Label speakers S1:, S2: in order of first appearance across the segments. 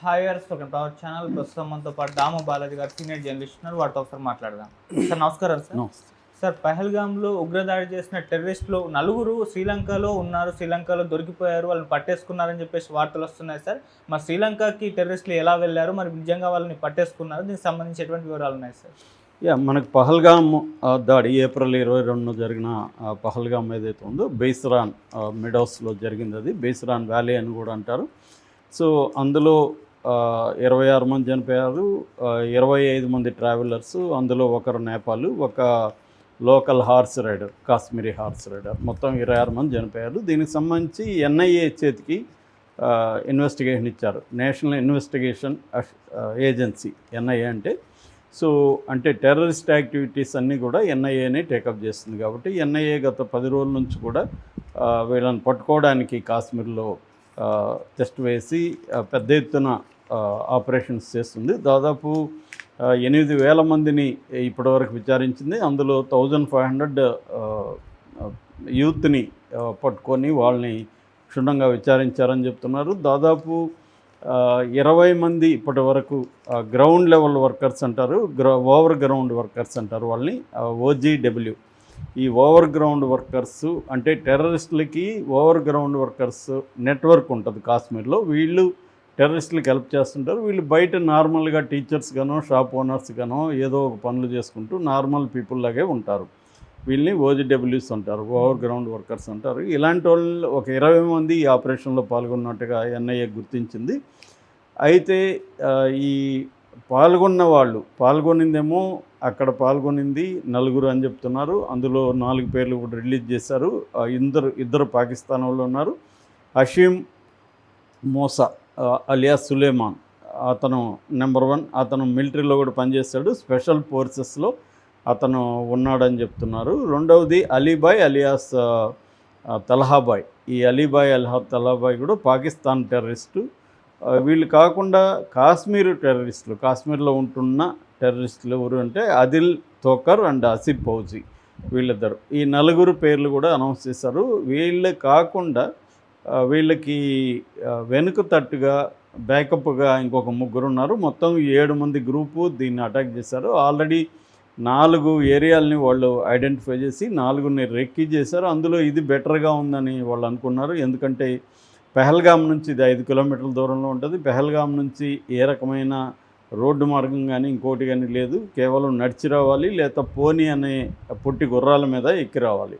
S1: హాయర్స్ ఒక power channel ప్రస్తుతం మనతో పాటు దామ బాలాజీ గారు సీనియర్ జర్నలిస్ట్ ఉన్నారు. వాటితో ఒకసారి మాట్లాడదాం. సార్ నమస్కారం సార్. సార్ పహల్గామ్లో ఉగ్రదాడి చేసిన టెర్రరిస్టులు నలుగురు శ్రీలంకలో ఉన్నారు, శ్రీలంకలో దొరికిపోయారు, వాళ్ళని పట్టేసుకున్నారని చెప్పేసి వార్తలు వస్తున్నాయి సార్. మరి శ్రీలంకకి టెర్రరిస్టులు ఎలా వెళ్ళారు, మరి నిజంగా వాళ్ళని పట్టేసుకున్నారు, దీనికి సంబంధించి ఎటువంటి వివరాలు ఉన్నాయి సార్?
S2: మనకు పహల్గామ్ దాడి ఏప్రిల్ 22 జరిగిన పహల్గామ్ ఏదైతే ఉందో బేస్రాన్ మెడోస్లో జరిగింది. అది బేస్రాన్ వ్యాలీ అని కూడా అంటారు. సో అందులో 26 మంది చనిపోయారు, 25 మంది ట్రావెలర్స్, అందులో ఒకరు నేపాల్, ఒక local horse rider, Kashmiri horse rider, మొత్తం 26 మంది చనిపోయారు. దీనికి సంబంధించి ఎన్ఐఏ చేతికి ఇన్వెస్టిగేషన్ ఇచ్చారు, నేషనల్ ఇన్వెస్టిగేషన్ ఏజెన్సీ ఎన్ఐఏ అంటే. సో అంటే టెర్రరిస్ట్ యాక్టివిటీస్ అన్నీ కూడా ఎన్ఐఏనే టేకప్ చేస్తుంది. కాబట్టి ఎన్ఐఏ గత 10 రోజుల నుంచి కూడా వీళ్ళని పట్టుకోవడానికి కాశ్మీర్లో టెస్ట్ వేసి పెద్ద ఎత్తున ఆపరేషన్స్ చేస్తుంది. దాదాపు 8,000 మందిని ఇప్పటివరకు విచారించింది. అందులో 1,500 యూత్ని పట్టుకొని వాళ్ళని క్షుణ్ణంగా విచారించారని చెప్తున్నారు. దాదాపు 20 మంది ఇప్పటి వరకు గ్రౌండ్ లెవెల్ వర్కర్స్ అంటారు, ఓవర్ గ్రౌండ్ వర్కర్స్ అంటారు వాళ్ళని, OGW. ఈ ఓవర్ గ్రౌండ్ వర్కర్స్ అంటే టెర్రరిస్టులకి ఓవర్ గ్రౌండ్ వర్కర్స్ నెట్వర్క్ ఉంటుంది కాశ్మీర్లో. వీళ్ళు టెర్రరిస్టులకు హెల్ప్ చేస్తుంటారు. వీళ్ళు బయట నార్మల్గా టీచర్స్ గానో షాప్ ఓనర్స్ గానో ఏదో ఒక పనులు చేసుకుంటూ నార్మల్ పీపుల్ లాగే ఉంటారు. వీళ్ళని OGWs అంటారు, ఓవర్ గ్రౌండ్ వర్కర్స్ అంటారు. ఇలాంటి వాళ్ళు ఒక 20 మంది ఈ ఆపరేషన్లో పాల్గొన్నట్టుగా ఎన్ఐఏ గుర్తించింది. అయితే ఈ పాల్గొనిందేమో అక్కడ పాల్గొనింది 4 అని చెప్తున్నారు. అందులో 4 పేర్లు కూడా రిలీజ్ చేశారు. ఇద్దరు పాకిస్తాన్ వాళ్ళు ఉన్నారు. హషీమ్ మోసా అలియాస్ సులేమాన్, అతను నెంబర్ 1. అతను మిలిటరీలో కూడా పనిచేస్తాడు, స్పెషల్ ఫోర్సెస్లో అతను ఉన్నాడని చెప్తున్నారు. రెండవది అలీబాయ్ అలియాస్ తలహాబాయ్. ఈ అలీబాయ్ తలహాబాయ్ కూడా పాకిస్తాన్ టెర్రరిస్టు. వీళ్ళు కాకుండా కాశ్మీర్ టెర్రరిస్టులు, కాశ్మీర్లో ఉంటున్న టెర్రరిస్టులు ఎవరు అంటే అదిల్ తోకర్ అండ్ ఆసిఫ్ ఫౌజీ, వీళ్ళిద్దరు. ఈ 4 పేర్లు కూడా అనౌన్స్ చేశారు. వీళ్ళు కాకుండా వీళ్ళకి వెనుక తట్టుగా బ్యాకప్గా ఇంకొక 3 ఉన్నారు. మొత్తం 7 మంది గ్రూపు దీన్ని అటాక్ చేశారు. ఆల్రెడీ 4 ఏరియాలని వాళ్ళు ఐడెంటిఫై చేసి 4ని రెక్కీ చేశారు. అందులో ఇది బెటర్గా ఉందని వాళ్ళు అనుకున్నారు. ఎందుకంటే పహల్గామ్ నుంచి ఇది 5 కిలోమీటర్ల దూరంలో ఉంటుంది. పహల్గామ్ నుంచి ఏ రకమైన రోడ్డు మార్గం కానీ ఇంకోటి కానీ లేదు. కేవలం నడిచి రావాలి, లేదా పోనీ అనే పొట్టి గుర్రాల మీద ఎక్కి రావాలి.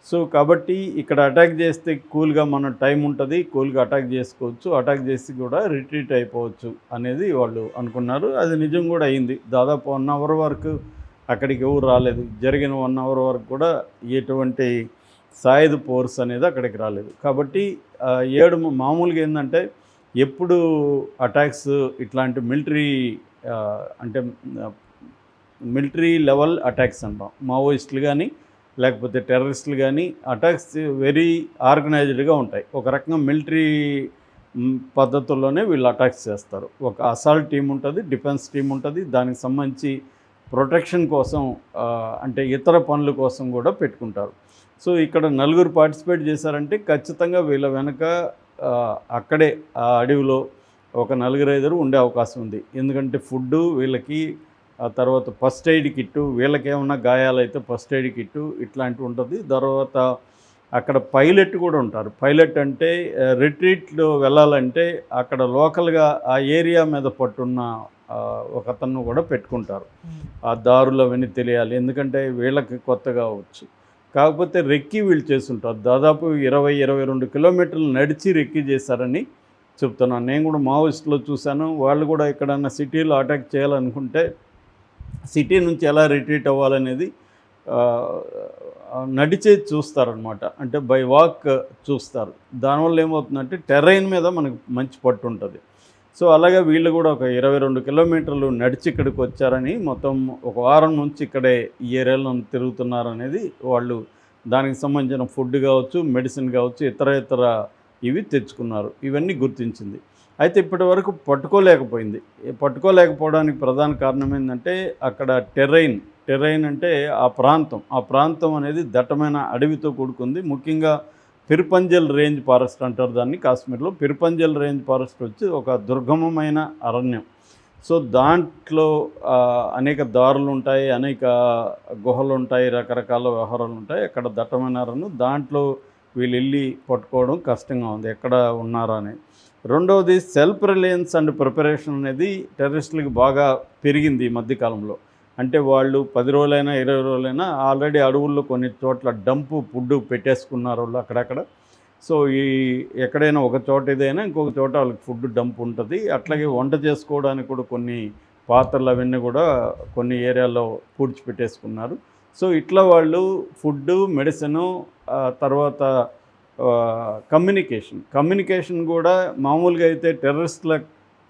S2: సో కాబట్టి ఇక్కడ అటాక్ చేస్తే కూల్గా మన టైం ఉంటుంది, కూల్గా అటాక్ చేసుకోవచ్చు, అటాక్ చేసి కూడా రిట్రీట్ అయిపోవచ్చు అనేది వాళ్ళు అనుకున్నారు. అది నిజం కూడా అయింది. దాదాపు 1 అవర్ వరకు అక్కడికి ఎవరు రాలేదు. జరిగిన 1 అవర్ వరకు కూడా ఎటువంటి సాయుధ ఫోర్స్ అనేది అక్కడికి రాలేదు. కాబట్టి 7 మామూలుగా ఏంటంటే ఎప్పుడు అటాక్స్ ఇట్లాంటి మిలిటరీ లెవెల్ అటాక్స్ అంటాం, మావోయిస్టులు కానీ లేకపోతే టెర్రరిస్టులు కానీ అటాక్స్ వెరీ ఆర్గనైజ్డ్గా ఉంటాయి. ఒక రకంగా మిలిటరీ పద్ధతుల్లోనే వీళ్ళు అటాక్స్ చేస్తారు. ఒక అసాల్ట్ టీం ఉంటుంది, డిఫెన్స్ టీం ఉంటుంది, దానికి సంబంధించి ప్రొటెక్షన్ కోసం అంటే ఇతర పనుల కోసం కూడా పెట్టుకుంటారు. సో ఇక్కడ 4 పార్టిసిపేట్ చేశారంటే ఖచ్చితంగా వీళ్ళ వెనక అక్కడే ఆ అడవిలో ఒక 4-5 ఉండే అవకాశం ఉంది. ఎందుకంటే ఫుడ్డు వీళ్ళకి, ఆ తర్వాత ఫస్ట్ ఎయిడ్ కిట్టు, వీళ్ళకి ఏమన్నా గాయాలైతే ఫస్ట్ ఎయిడ్ కిట్టు ఇట్లాంటివి ఉంటుంది. తర్వాత అక్కడ పైలట్ కూడా ఉంటారు. పైలట్ అంటే రిట్రీట్లో వెళ్ళాలంటే అక్కడ లోకల్గా ఆ ఏరియా మీద పట్టున్న ఒక అతను కూడా పెట్టుకుంటారు. ఆ దారులు అవన్నీ తెలియాలి, ఎందుకంటే వీళ్ళకి కొత్తగా అవచ్చు. కాకపోతే రెక్కీ వీళ్ళు చేస్తుంటారు. దాదాపు 20-22 కిలోమీటర్లు నడిచి రెక్కీ చేశారని చెప్తున్నాను. నేను కూడా మావోయిస్టులో చూశాను. వాళ్ళు కూడా ఎక్కడన్నా సిటీలో అటాక్ చేయాలనుకుంటే సిటీ నుంచి ఎలా రిట్రీట్ అవ్వాలనేది నడిచే చూస్తారనమాట, అంటే బై వాక్ చూస్తారు. దానివల్ల ఏమవుతుందంటే టెర్రైన్ మీద మనకు మంచి పట్టు ఉంటుంది. సో అలాగే వీళ్ళు కూడా ఒక 22 కిలోమీటర్లు నడిచి ఇక్కడికి వచ్చారని, మొత్తం ఒక వారం నుంచి ఇక్కడే ఈ ఏరియాలో తిరుగుతున్నారనేది వాళ్ళు, దానికి సంబంధించిన ఫుడ్ కావచ్చు, మెడిసిన్ కావచ్చు, ఇతర ఇవి తెచ్చుకున్నారు. ఇవన్నీ గుర్తించింది. అయితే ఇప్పటి వరకు పట్టుకోలేకపోవడానికి ప్రధాన కారణం ఏంటంటే అక్కడ టెర్రైన్ అంటే ఆ ప్రాంతం అనేది దట్టమైన అడవితో కూడుకుంది. ముఖ్యంగా పిర్పంజల్ రేంజ్ ఫారెస్ట్ అంటారు దాన్ని కాశ్మీర్లో. పిర్పంజల్ రేంజ్ ఫారెస్ట్ వచ్చి ఒక దుర్గమమైన అరణ్యం. సో దాంట్లో అనేక దారులు ఉంటాయి, అనేక గుహలు ఉంటాయి, రకరకాల వ్యవహారాలు ఉంటాయి. అక్కడ దట్టమైన అరణ్యం, దాంట్లో వీళ్ళు వెళ్ళి పట్టుకోవడం కష్టంగా ఉంది ఎక్కడ ఉన్నారా అని. రెండవది సెల్ఫ్ రిలయన్స్ అండ్ ప్రిపరేషన్ అనేది టెర్రరిస్టులకి బాగా పెరిగింది ఈ మధ్యకాలంలో. అంటే వాళ్ళు 10 రోజులైనా 20 రోజులైనా ఆల్రెడీ అడవుల్లో కొన్ని చోట్ల డంపు ఫుడ్ పెట్టేసుకున్నారు వాళ్ళు అక్కడక్కడ. సో ఈ ఎక్కడైనా ఒక చోట ఏదైనా ఇంకొక చోట వాళ్ళకి ఫుడ్ డంప్ ఉంటుంది. అట్లాగే వంట చేసుకోవడానికి కూడా కొన్ని పాత్రలు అవన్నీ కూడా కొన్ని ఏరియాలో పూడ్చిపెట్టేసుకున్నారు. సో ఇట్లా వాళ్ళు ఫుడ్డు, మెడిసిను, తర్వాత కమ్యూనికేషన్ కూడా మామూలుగా అయితే టెర్రరిస్టుల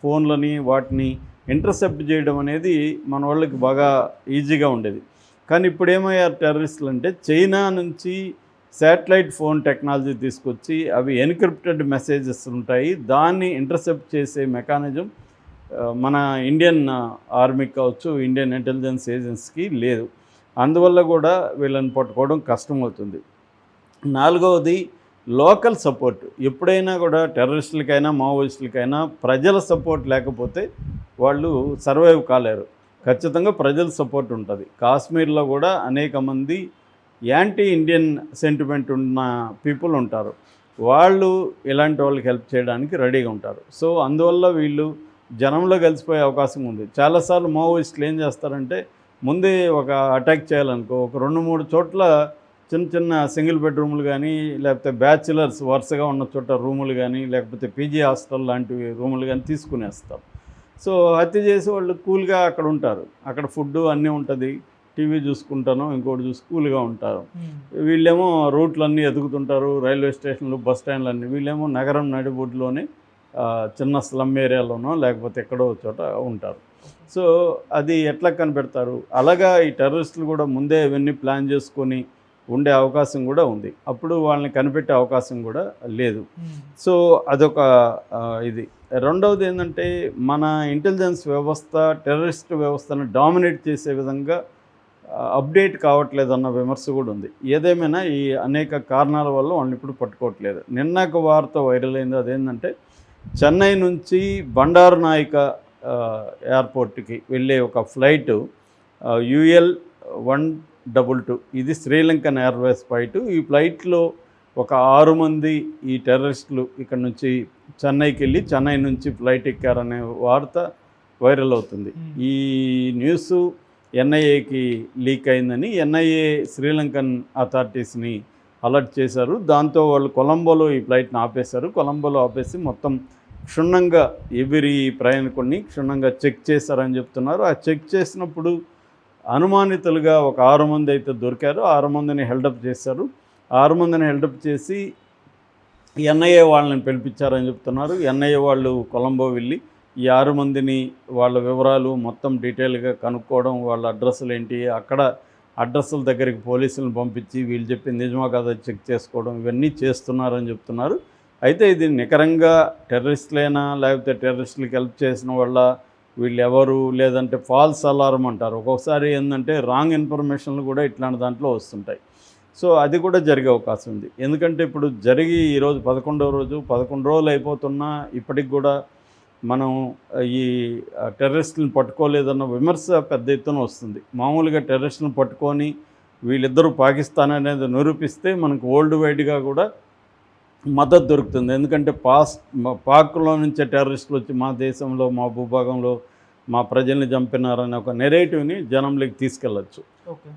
S2: ఫోన్లని వాటిని ఇంటర్సెప్ట్ చేయడం అనేది మన వాళ్ళకి బాగా ఈజీగా ఉండేది. కానీ ఇప్పుడు ఏమయ్యారు టెర్రరిస్టులు అంటే, చైనా నుంచి శాటిలైట్ ఫోన్ టెక్నాలజీ తీసుకొచ్చి అవి ఎన్క్రిప్టెడ్ మెసేజెస్ ఉంటాయి, దాన్ని ఇంటర్సెప్ట్ చేసే మెకానిజం మన ఇండియన్ ఆర్మీకి కావచ్చు, ఇండియన్ ఇంటెలిజెన్స్ ఏజెన్సీకి లేదు. అందువల్ల కూడా వీళ్ళని పట్టుకోవడం కష్టమవుతుంది. నాలుగవది లోకల్ సపోర్ట్. ఎప్పుడైనా కూడా టెర్రరిస్టులకైనా మావోయిస్టులకైనా ప్రజల సపోర్ట్ లేకపోతే వాళ్ళు సర్వైవ్ కాలేరు. ఖచ్చితంగా ప్రజల సపోర్ట్ ఉంటుంది. కాశ్మీర్లో కూడా అనేక మంది యాంటీ ఇండియన్ సెంటిమెంట్ ఉన్న పీపుల్ ఉంటారు. వాళ్ళు ఇలాంటి వాళ్ళకి హెల్ప్ చేయడానికి రెడీగా ఉంటారు. సో అందువల్ల వీళ్ళు జనంలో కలిసిపోయే అవకాశం ఉంది. చాలాసార్లు మావోయిస్టులు ఏం చేస్తారంటే, ముందే ఒక అటాక్ చేయాలనుకో, ఒక 2-3 చోట్ల చిన్న చిన్న సింగిల్ బెడ్రూములు కానీ, లేకపోతే బ్యాచులర్స్ వరుసగా ఉన్న చోట రూములు కానీ, లేకపోతే పీజీ హాస్టల్ లాంటివి రూములు కానీ తీసుకునేస్తారు. సో హత్య చేసి వాళ్ళు కూల్గా అక్కడ ఉంటారు. అక్కడ ఫుడ్ అన్నీ ఉంటుంది, టీవీ చూసుకుంటాను, ఇంకోటి కూల్గా ఉంటారు. వీళ్ళేమో రూట్లన్నీ ఎదుగుతుంటారు, రైల్వే స్టేషన్లు, బస్ స్టాండ్లు అన్నీ. వీళ్ళేమో నగరం నడిబొడ్డులోనే చిన్న స్లమ్ ఏరియాలోనో లేకపోతే ఎక్కడో చోట ఉంటారు. సో అది ఎట్లా కనిపెడతారు? అలాగా ఈ టెర్రరిస్టులు కూడా ముందే ఇవన్నీ ప్లాన్ చేసుకొని ఉండే అవకాశం కూడా ఉంది. అప్పుడు వాళ్ళని కనిపెట్టే అవకాశం కూడా లేదు. సో అదొక ఇది. రెండవది ఏంటంటే, మన ఇంటెలిజెన్స్ వ్యవస్థ టెర్రరిస్ట్ వ్యవస్థను డామినేట్ చేసే విధంగా అప్డేట్ కావట్లేదన్న విమర్శ కూడా ఉంది. ఏదేమైనా ఈ అనేక కారణాల వల్ల వాళ్ళని ఇప్పుడు పట్టుకోవట్లేదు. నిన్నక వార్త వైరల్ అయింది. అదేంటంటే, చెన్నై నుంచి బండారు నాయక ఎయిర్పోర్ట్కి వెళ్ళే ఒక ఫ్లైట్ UL 122, ఇది శ్రీలంకన్ ఎయిర్వేస్ ఫ్లైట్. ఈ ఫ్లైట్లో ఒక 6 మంది ఈ టెర్రరిస్టులు ఇక్కడ నుంచి చెన్నైకి వెళ్ళి చెన్నై నుంచి ఫ్లైట్ ఎక్కారనే వార్త వైరల్ అవుతుంది. ఈ న్యూస్ NIAకి లీక్ అయిందని NIA శ్రీలంకన్ అథారిటీస్ని అలర్ట్ చేశారు. దాంతో వాళ్ళు కొలంబోలో ఈ ఫ్లైట్ని ఆపేశారు. కొలంబోలో ఆపేసి మొత్తం క్షుణ్ణంగా ఎవరి ప్రయాణికుడిని క్షుణ్ణంగా చెక్ చేశారని చెప్తున్నారు. ఆ చెక్ చేసినప్పుడు అనుమానితులుగా ఒక 6 మంది అయితే దొరికారు. 6 మందిని హెల్డప్ చేశారు. 6 మందిని హెల్డప్ చేసి NIA వాళ్ళని పిలిపించారని చెప్తున్నారు. NIA వాళ్ళు కొలంబో వెళ్ళి ఈ 6 మందిని వాళ్ళ వివరాలు మొత్తం డీటెయిల్గా కనుక్కోవడం, వాళ్ళ అడ్రస్సులు ఏంటి, అక్కడ అడ్రస్సుల దగ్గరికి పోలీసులను పంపించి వీళ్ళు చెప్పింది నిజమా కదా చెక్ చేసుకోవడం, ఇవన్నీ చేస్తున్నారని చెప్తున్నారు. అయితే ఇది నికరంగా టెర్రరిస్టులైనా లేకపోతే టెర్రరిస్టులకి హెల్ప్ చేసిన వాళ్ళ, వీళ్ళు ఎవరు, లేదంటే ఫాల్స్ అలారం అంటారు. ఒక్కొక్కసారి ఏంటంటే రాంగ్ ఇన్ఫర్మేషన్లు కూడా ఇట్లాంటి దాంట్లో వస్తుంటాయి. సో అది కూడా జరిగే అవకాశం ఉంది. ఎందుకంటే ఇప్పుడు జరిగి ఈరోజు 11వ రోజు, 11 రోజులు అయిపోతున్నా ఇప్పటికి కూడా మనం ఈ టెర్రరిస్టులను పట్టుకోలేదన్న విమర్శ పెద్ద ఎత్తున వస్తుంది. మామూలుగా టెర్రరిస్టులను పట్టుకొని వీళ్ళిద్దరూ పాకిస్తాన్ అనేది నిరూపిస్తే మనకు వరల్డ్ వైడ్గా కూడా మద్దతు దొరుకుతుంది. ఎందుకంటే పాక్లో నుంచే టెర్రరిస్టులు వచ్చి మా దేశంలో, మా భూభాగంలో మా ప్రజల్ని చంపినారనే ఒక నెరేటివ్ని జనంలోకి తీసుకెళ్ళచ్చు.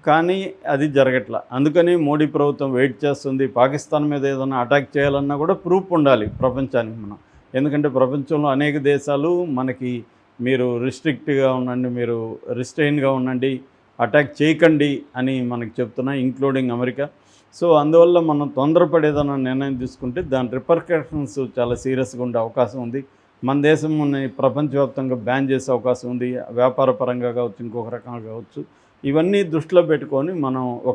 S2: కానీ అది జరగట్లా. అందుకని మోడీ ప్రభుత్వం వెయిట్ చేస్తుంది. పాకిస్తాన్ మీద ఏదైనా అటాక్ చేయాలన్నా కూడా ప్రూఫ్ ఉండాలి ప్రపంచానికి మనం. ఎందుకంటే ప్రపంచంలో అనేక దేశాలు మనకి మీరు రిస్ట్రిక్ట్గా ఉండండి, మీరు రిస్ట్రెయిన్గా ఉండండి, అటాక్ చేయకండి అని మనకి చెప్తున్నాయి, ఇంక్లూడింగ్ అమెరికా. సో అందువల్ల మనం తొందరపడేదన్న నిర్ణయం తీసుకుంటే దాని రిపర్కషన్స్ చాలా సీరియస్గా ఉండే అవకాశం ఉంది. మన దేశం ప్రపంచవ్యాప్తంగా బ్యాన్ చేసే అవకాశం ఉంది, వ్యాపార పరంగా కావచ్చు, ఇంకొక రకంగా కావచ్చు. ఇవన్నీ దృష్టిలో పెట్టుకొని మనం